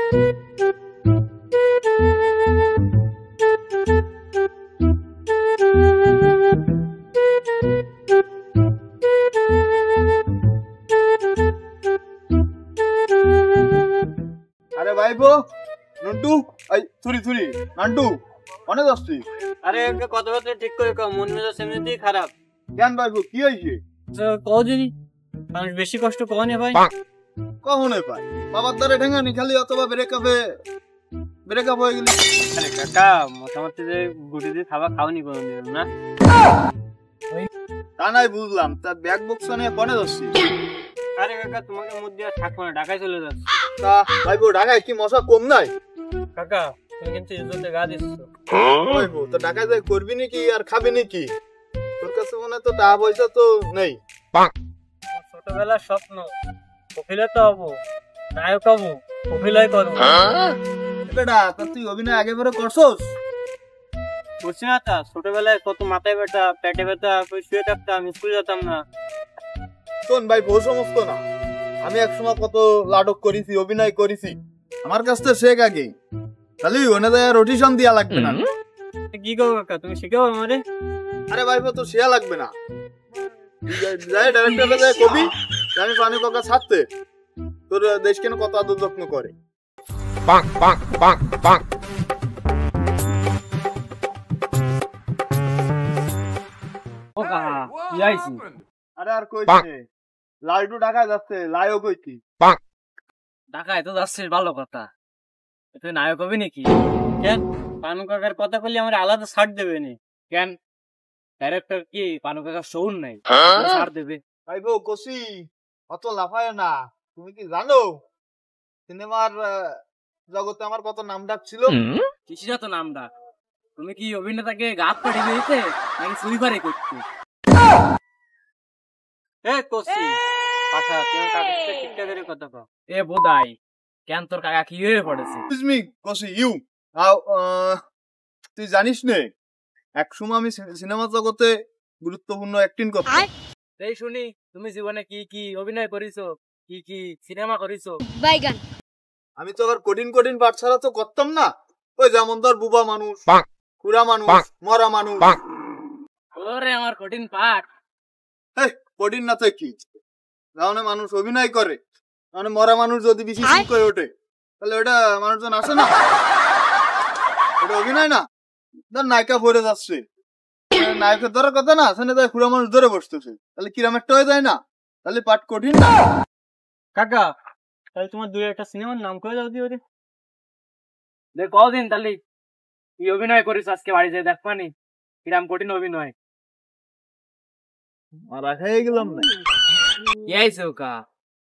আরে ভাইপো নন্টু, এই থুরি থুরি নান্টু অনেক আসছি। আরে কথাবার্তা ঠিক করে কও, মন মেজাজ এমনিতেই খারাপ। কেন ভাইপো কি হয়েছে? কও যদি মানুষ বেশি কষ্ট কখনই ভাই কখনো পাই বাবার দ্বারা ঠেঙ্গানি খালি অথবা ব্রেকআপ হয়ে গেলি। আরে কাকা মোটামুটি যে গুটি দিয়ে খাবার খাওনি কোনোদিন না। তা নাই বুঝলাম, তা ব্যাগ বক্স নিয়ে কনে যাচ্ছি? আরে কাকা তোমাকে মধ্যে আর থাকবো না, ঢাকায় চলে যাচ্ছে। তা ভাইপো ঢাকায় কি মশা কম নাই? কাকা তুমি কিন্তু ইজ্জতে গা দিচ্ছ। ভাইপো তো ঢাকায় যাই করবি নাকি আর খাবি নাকি? তোর কাছে মনে তো টাকা পয়সা তো নেই। ছোটবেলার স্বপ্ন কপিলে তো হবো, নায়ক হবো, কপিলাই করবো। বেটা তা তুই অভিনয় আগে পরে করছস? বুঝছি না তা, ছোটবেলায় কত মাথায় ব্যথা, পেটে ব্যথা, শুয়ে থাকতাম, স্কুল যেতাম না। শোন ভাই, বহু সমস্ত না, আমি একসময় কত নাটক করেছি, অভিনয় করেছি, আমার কাছ থেকে শেখ আগে, তাহলে ওনে দেয় রোটেশন দিয়া লাগবে না। কি করবো কাকা, তুমি শিখাও আমারে? আরে ভাই তো শেয়া লাগবে না, যাই ডাইরেক্টর যায় কবি আমি পানি কাকা ছাড়তে তোর দেশ কেন কত আদর যত্ন করে। ও কাকা কি আইছি? আরে আর কইছে লাইটু ঢাকায় যাচ্ছে, লাইও কইছি ঢাকায় তো যাচ্ছিস, ভালো কথা। তুই নায়ক হবি নাকি? কেন পানু কাকার কথা বললে আমার আলাদা ছাড় দেবে নি? কেন ডাইরেক্টর কি পানু কাকার শৌন নাই, ছাড় দেবে? ভাই বউ কষি অত লাফায় না। তুমি কি জানো সিনেমার জগতে আমার কত নাম ডাক ছিল? কিসিরা তো নাম ডাক? তুমি কি অভিনেতাকে গাত পাঠিয়ে দিতে নাকি চুরি করে করতে? এ কষি পাঠা, তুমি কাকার সাথে ঠিকঠাক করে কথা কও। এ বোধাই কেন তোর কাকা কি হয়ে পড়েছে? মি কষি ইউ তুই জানিস নে এক সময় আমি সিনেমা জগতে গুরুত্বপূর্ণ অ্যাক্টিং করতাম। এই শুনি তুমি জীবনে কি কি অভিনয় করিছো, কি কি সিনেমা করিছো? বাইগান। আমি তো আবার কঠিন কঠিন পাঠ ছাড়া তো করতাম না। ওই যেমন ধর বুবা মানুষ, খুড়া মানুষ, মরা মানুষ। ওরে আমার কঠিন পাঠ। কঠিন না তো কি, যেমন মানুষ অভিনয় করে, মানে মরা মানুষ যদি বেশি সুখ হয়ে ওঠে তাহলে ওটা মানুষজন আসে না, ওটা অভিনয় না। ধর নায়িকা পড়ে যাচ্ছে, নায়কের ধরার কথা না, সেখানে তাই খুড়া মানুষ ধরে বসতেছে, তাহলে কিরাম একটা হয়ে যায় না? তাহলে পাঠ কঠিন না। কাকা তাহলে তোমার দুই একটা সিনেমার নাম করে দাও দিও রে। দেখ কদিন তাহলে কি অভিনয় করিস, আজকে বাড়ি যাই দেখবানি কিরাম কঠিন অভিনয়। মারা খেয়ে গেলাম না। কি আইছে ওকা,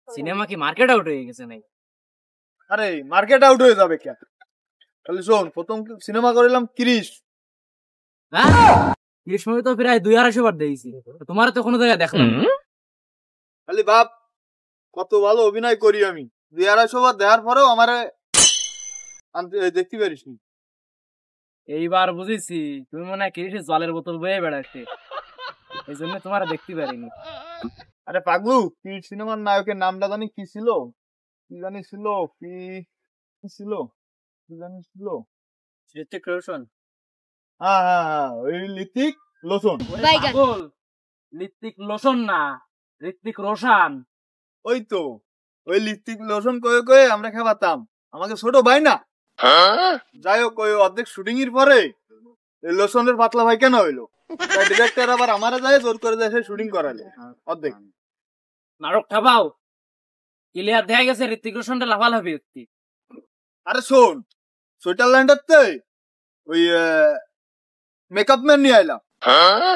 সিনেমা কি মার্কেট আউট হয়ে গেছে নাকি? আরে মার্কেট আউট হয়ে যাবে কে? তাহলে শোন, প্রথম সিনেমা করিলাম ক্রিস। হ্যাঁ ক্রিস মুভি তো প্রায় 2-250 বার দেখেছি, তোমার তো কোনো জায়গায় দেখলাম। খালি বাপ কত ভালো অভিনয় করি আমি, 200-250 বার দেখার পরেও আমারে দেখতে পারিস নি। এইবার বুঝেছি তুমি মনে হয় ক্রিসের জলের বোতল বয়ে বেড়াচ্ছে, এই জন্য তোমার দেখতে পারিনি। আরে পাগলু, ক্রিস সিনেমার নায়কের নামটা জানি কি ছিল, কি জানি ছিল, কি ছিল, কি জানি ছিল, ঋত্বিক রোশন। হ্যাঁ হ্যাঁ হ্যাঁ, ওই ঋত্বিক রোশন। ঋত্বিক রোশন না, ঋত্বিক রোশন। ওই তো ওই ঋত্বিক রোশন কয়ে কয়ে আমরা খেপাতাম, আমাকে ছোট ভাই না। যাই হোক, ওই অর্ধেক শুটিং এর পরে লোশনের পাতলা ভাই কেন হইলো, ডিরেক্টর আবার আমারে যায় জোর করে দেয় শুটিং করালে অর্ধেক। নাটক খাবাও ক্লিয়ার দেখা গেছে ঋত্বিক রোশনটা লাফালাফি ব্যক্তি। আরে শোন, সুইজারল্যান্ডের ওই মেকআপ ম্যান নিয়ে আইলাম,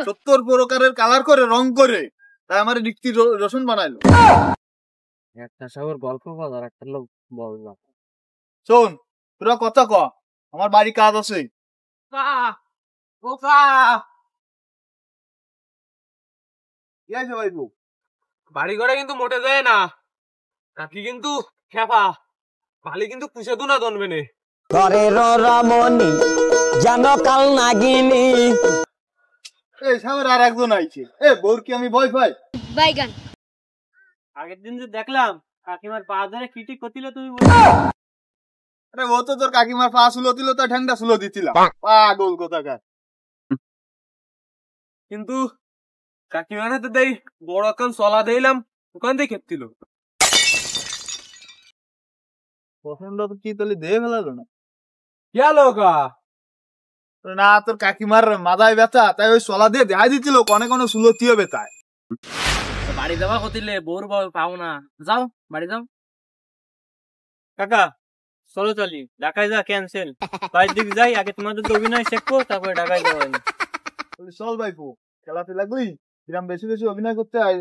70 প্রকারের কালার করে রং করে, তাই আমার ঋত্বিক রোশন বানাইলো। একটা সবর গল্প বল আর একটা লোক বললাম। শোন তোরা কথা ক, আমার বাড়ি কাজ আছে। কি আছে ভাই? বাড়ি ঘরে কিন্তু মোটে দেয় না, কাকি কিন্তু খেপা, ভালি কিন্তু পুষে দু না দনবে নে। ঘরের রমণী জানো কাল নাগিনী। এই সামনে আর একজন আইছে, এ বোর কি আমি ভয় পাই? বাইগান। আগের দিন যে দেখলাম কাকিমার পা ধরে কিটি কতিলে তুমি আরে ও তো তোর কাকিমার পা শুলো দিল, তো ঠ্যাংটা শুলো দিছিলাম। পাগল কোথাকার। কিন্তু কাকিমার হাতে দেই বড় এখন চলা দিলাম, ওখান থেকে খেপছিল। পছন্দ তো কি তাহলে দিয়ে ফেলালো না? গেল গা। না, তোর কাকিমার মাথায় ব্যথা, তাই ওই সলা দিয়ে দেখাই দিচ্ছিল অনেক অনেক সুলতি হবে তাই। বাড়ি যাওয়া হতিলে বউর পাও না, যাও বাড়ি যাও। কাকা চলো চলি, ঢাকায় যা ক্যান্সেল। বাইরের দিক যাই, আগে তোমাদের তো অভিনয় শেখবো, তারপরে ঢাকায় যাওয়া হয়নি। চল ভাইপো, খেলাতে লাগলি, কিরাম বেশি বেশি অভিনয় করতে আয়,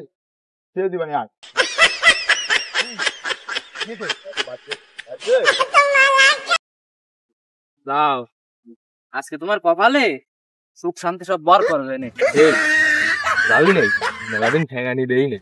ছেড়ে দিবানি আর। যাও, আজকে তোমার কপালে সুখ শান্তি সব বর করবে নে। যাবি নাই মেলাদিন ঠেঙানি দেই নে